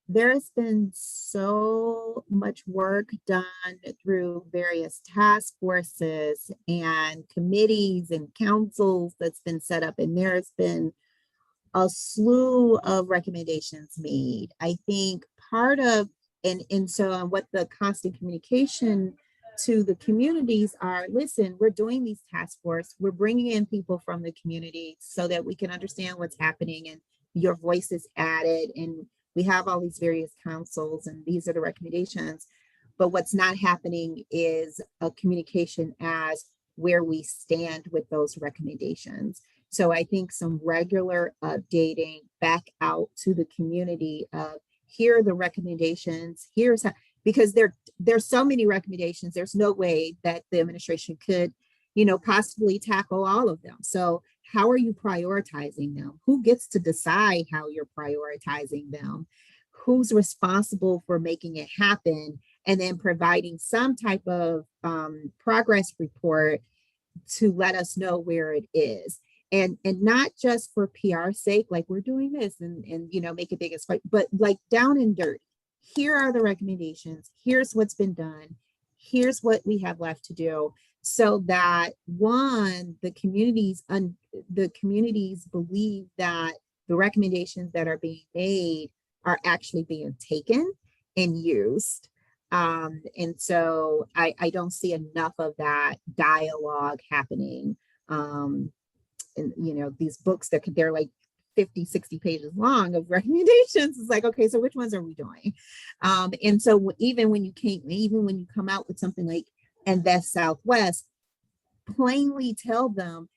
[SPEAKER 7] there has been so much work done through various task forces and committees and councils that's been set up, and there's been a slew of recommendations made. I think part of, and so what the constant communication to the communities are, listen, we're doing these task force, we're bringing in people from the community so that we can understand what's happening, and your voice is added, and we have all these various councils, and these are the recommendations. But what's not happening is a communication as where we stand with those recommendations. So I think some regular updating back out to the community of, here are the recommendations, here's how, because there's so many recommendations, there's no way that the administration could, possibly tackle all of them. So how are you prioritizing them? Who gets to decide how you're prioritizing them? Who's responsible for making it happen? And then providing some type of progress report to let us know where it is. And not just for PR sake, like we're doing this and make it big as fight, but like down and dirty. Here are the recommendations. Here's what's been done. Here's what we have left to do, so that one, the communities believe that the recommendations that are being made are actually being taken and used. And so I don't see enough of that dialogue happening. And these books they're like 50, 60 pages long of recommendations. It's like, okay, so which ones are we doing? And so even when you come out with something like Invest Southwest, plainly tell them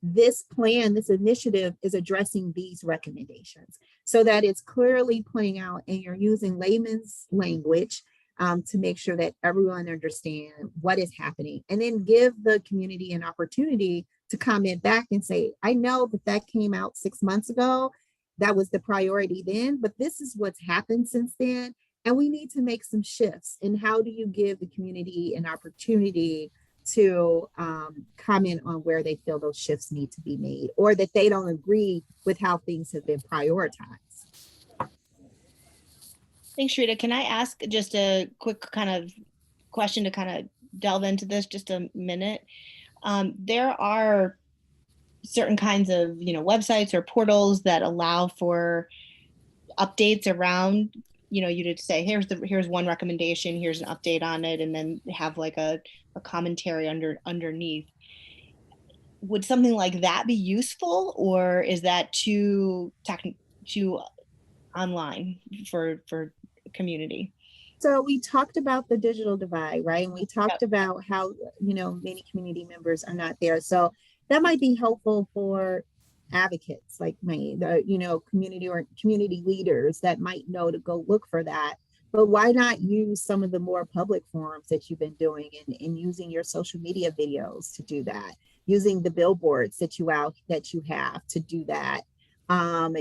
[SPEAKER 7] this plan, this initiative is addressing these recommendations, so that it's clearly playing out and you're using layman's language to make sure that everyone understands what is happening, and then give the community an opportunity to comment back and say, I know that came out 6 months ago, that was the priority then, but this is what's happened since then, and we need to make some shifts. And how do you give the community an opportunity to comment on where they feel those shifts need to be made, or that they don't agree with how things have been prioritized?
[SPEAKER 4] Thanks, Shrita. Can I ask just a quick kind of question to kind of delve into this just a minute? There are certain kinds of websites or portals that allow for updates around, you to say, here's one recommendation, here's an update on it, and then have like a commentary underneath. Would something like that be useful, or is that too online for community?
[SPEAKER 7] So we talked about the digital divide, right? And we talked about how, many community members are not there. So that might be helpful for advocates like me, community or community leaders that might know to go look for that. But why not use some of the more public forums that you've been doing, and using your social media videos to do that, using the billboards that you have to do that.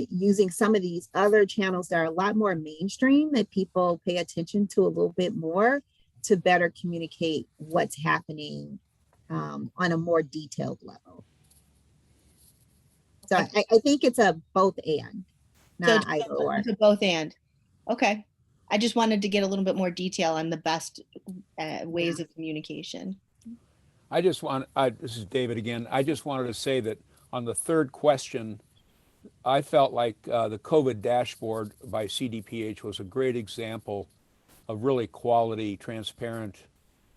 [SPEAKER 7] Using some of these other channels that are a lot more mainstream that people pay attention to a little bit more, to better communicate what's happening on a more detailed level. So I think it's a both and, not either or.
[SPEAKER 4] It's a both and. Okay. I just wanted to get a little bit more detail on the best ways of communication.
[SPEAKER 12] This is David again. I just wanted to say that on the third question, I felt like the COVID dashboard by CDPH was a great example of really quality, transparent,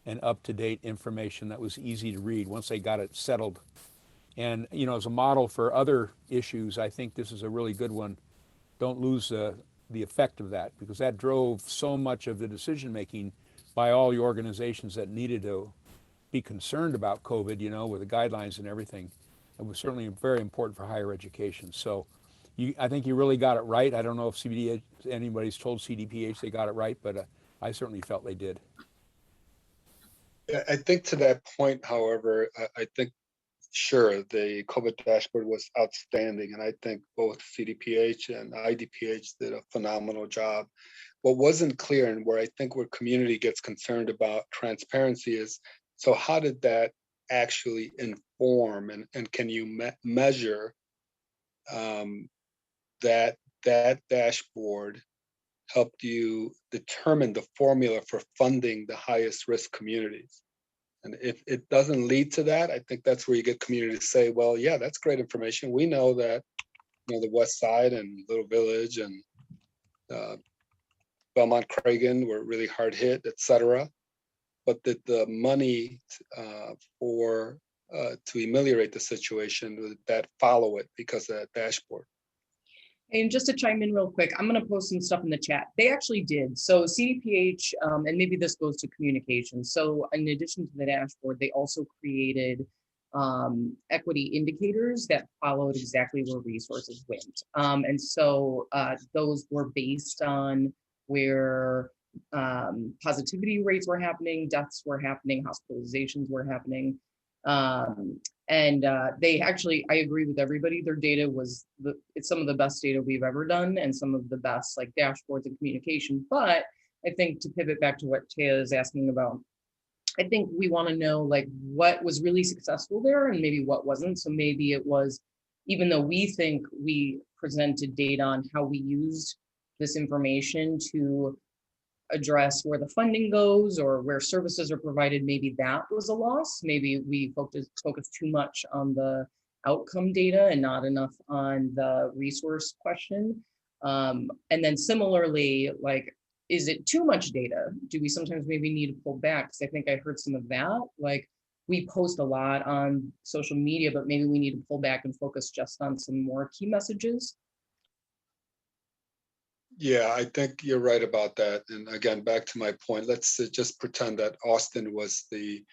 [SPEAKER 12] and up-to-date information that was easy to read once they got it settled. And, you know, as a model for other issues, I think this is a really good one. Don't lose the effect of that, because that drove so much of the decision-making by all the organizations that needed to be concerned about COVID, you know, with the guidelines and everything. It was certainly very important for higher education. So I think you really got it right. I don't know if anybody's told CDPH they got it right, but I certainly felt they did.
[SPEAKER 11] I think to that point, however, I think, sure, the COVID dashboard was outstanding. And I think both CDPH and IDPH did a phenomenal job. What wasn't clear, and where I think where community gets concerned about transparency, is, so how did that actually inform, and can you measure that dashboard helped you determine the formula for funding the highest risk communities? And if it doesn't lead to that, I think that's where you get community to say, well, yeah, that's great information. We know that, you know, the West Side and Little Village and Belmont Cragen were really hard hit, et cetera. But that the money to ameliorate the situation, that follow it because of that dashboard.
[SPEAKER 6] And just to chime in real quick, I'm going to post some stuff in the chat. They actually did. So CDPH, and maybe this goes to communication. So in addition to the dashboard, they also created equity indicators that followed exactly where resources went. And so those were based on where positivity rates were happening, deaths were happening, hospitalizations were happening. And they actually, I agree with everybody, their data was, it's some of the best data we've ever done and some of the best like dashboards and communication. But I think to pivot back to what Taya is asking about, I think we want to know like what was really successful there and maybe what wasn't. So maybe it was, even though we think we presented data on how we used this information to address where the funding goes or where services are provided, maybe that was a loss. Maybe we focused too much on the outcome data and not enough on the resource question. And then similarly, like, is it too much data? Do we sometimes maybe need to pull back? Because I think I heard some of that. Like, we post a lot on social media, but maybe we need to pull back and focus just on some more key messages.
[SPEAKER 11] Yeah, I think you're right about that. And again, back to my point, let's just pretend that Austin was the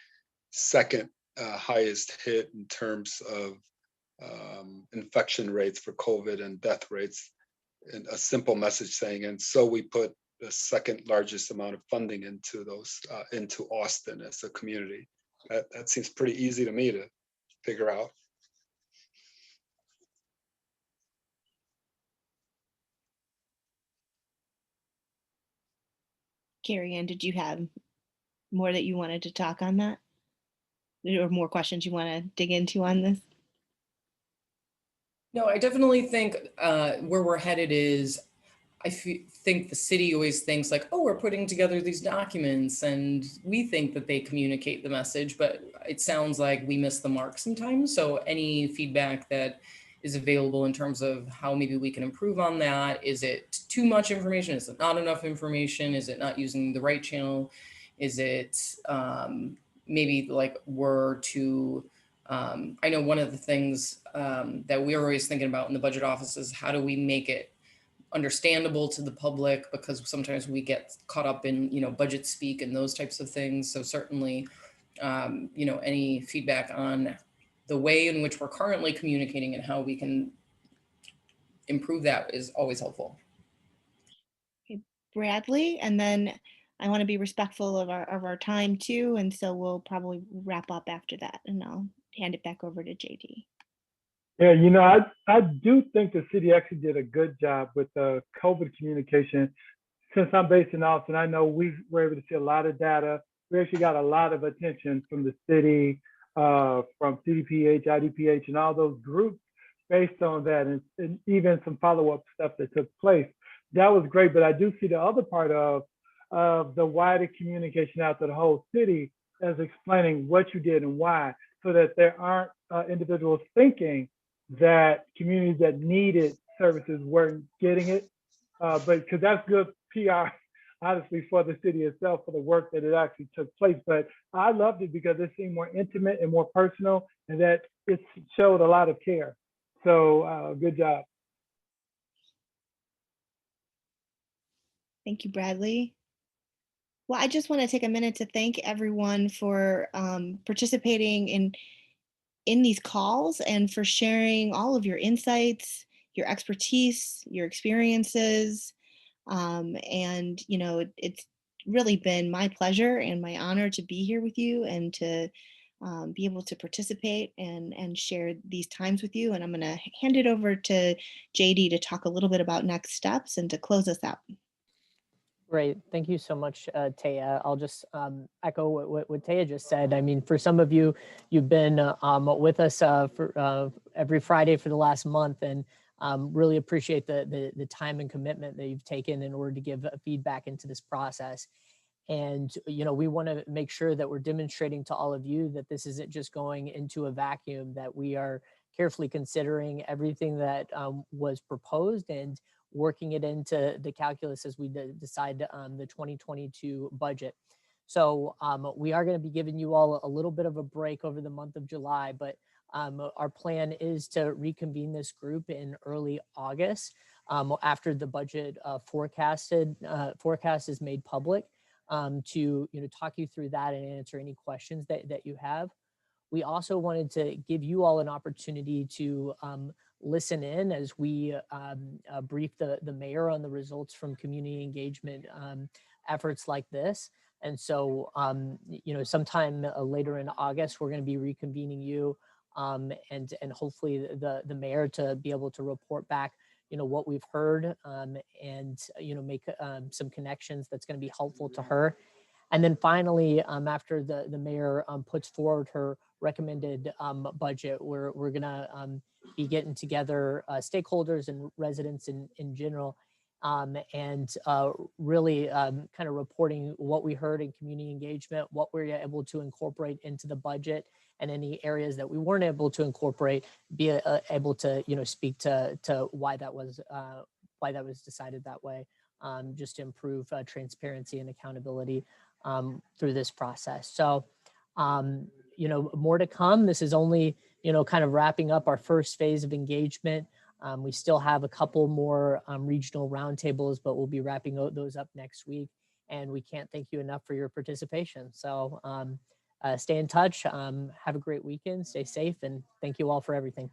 [SPEAKER 11] second highest hit in terms of infection rates for COVID and death rates, and a simple message saying, and so we put the second largest amount of funding into those, into Austin as a community. That seems pretty easy to me to figure out.
[SPEAKER 4] Carrie Ann, did you have more that you wanted to talk on that? Or more questions you want to dig into on this?
[SPEAKER 6] No, I definitely think where we're headed is, I think the city always thinks like, oh, we're putting together these documents and we think that they communicate the message, but it sounds like we miss the mark sometimes. So any feedback that is available in terms of how maybe we can improve on that. Is it too much information? Is it not enough information? Is it not using the right channel? Is it maybe like we're too, I know one of the things that we're always thinking about in the budget office is how do we make it understandable to the public, because sometimes we get caught up in, you know, budget speak and those types of things. So certainly, you know, any feedback on the way in which we're currently communicating and how we can improve that is always helpful.
[SPEAKER 4] Okay, Bradley, and then I want to be respectful of our time too, and so we'll probably wrap up after that, and I'll hand it back over to JD.
[SPEAKER 8] Yeah, you know, I do think the city actually did a good job with the COVID communication. Since I'm based in Austin, I know we were able to see a lot of data. We actually got a lot of attention from the city, from CDPH, IDPH, and all those groups based on that, and even some follow-up stuff that took place. that was great. But I do see the other part of the wider communication out to the whole city as explaining what you did and why, so that there aren't individuals thinking that communities that needed services weren't getting it. But because that's good PR, honestly, for the city itself, for the work that it actually took place. But I loved it because it seemed more intimate and more personal, and that it showed a lot of care. So good job.
[SPEAKER 4] Thank you, Bradley. Well, I just want to take a minute to thank everyone for participating in these calls and for sharing all of your insights, your expertise, your experiences. And, you know, it's really been my pleasure and my honor to be here with you and to be able to participate and share these times with you. And I'm going to hand it over to JD to talk a little bit about next steps and to close us out.
[SPEAKER 1] Great. Thank you so much, Taya. I'll just echo what Taya just said. I mean, for some of you, you've been with us for every Friday for the last month, and really appreciate the time and commitment that you've taken in order to give feedback into this process. And, you know, we want to make sure that we're demonstrating to all of you that this isn't just going into a vacuum, that we are carefully considering everything that was proposed and working it into the calculus as we decide the 2022 budget. So we are going to be giving you all a little bit of a break over the month of July, but our plan is to reconvene this group in early August after the budget forecast is made public, to talk you through that and answer any questions that you have. We also wanted to give you all an opportunity to listen in as we brief the mayor on the results from community engagement efforts like this. And so, sometime later in August, we're going to be reconvening you and hopefully the mayor to be able to report back, what we've heard and, make some connections that's going to be helpful to her. And then finally, after the mayor puts forward her recommended budget, we're gonna be getting together stakeholders and residents in general, and really kind of reporting what we heard in community engagement, what we're able to incorporate into the budget, and any areas that we weren't able to incorporate, be able to speak to why that was decided that way, just to improve transparency and accountability through this process. So, more to come. This is only, kind of wrapping up our first phase of engagement. We still have a couple more regional roundtables, but we'll be wrapping those up next week. And we can't thank you enough for your participation. So stay in touch. Have a great weekend. Stay safe. And thank you all for everything.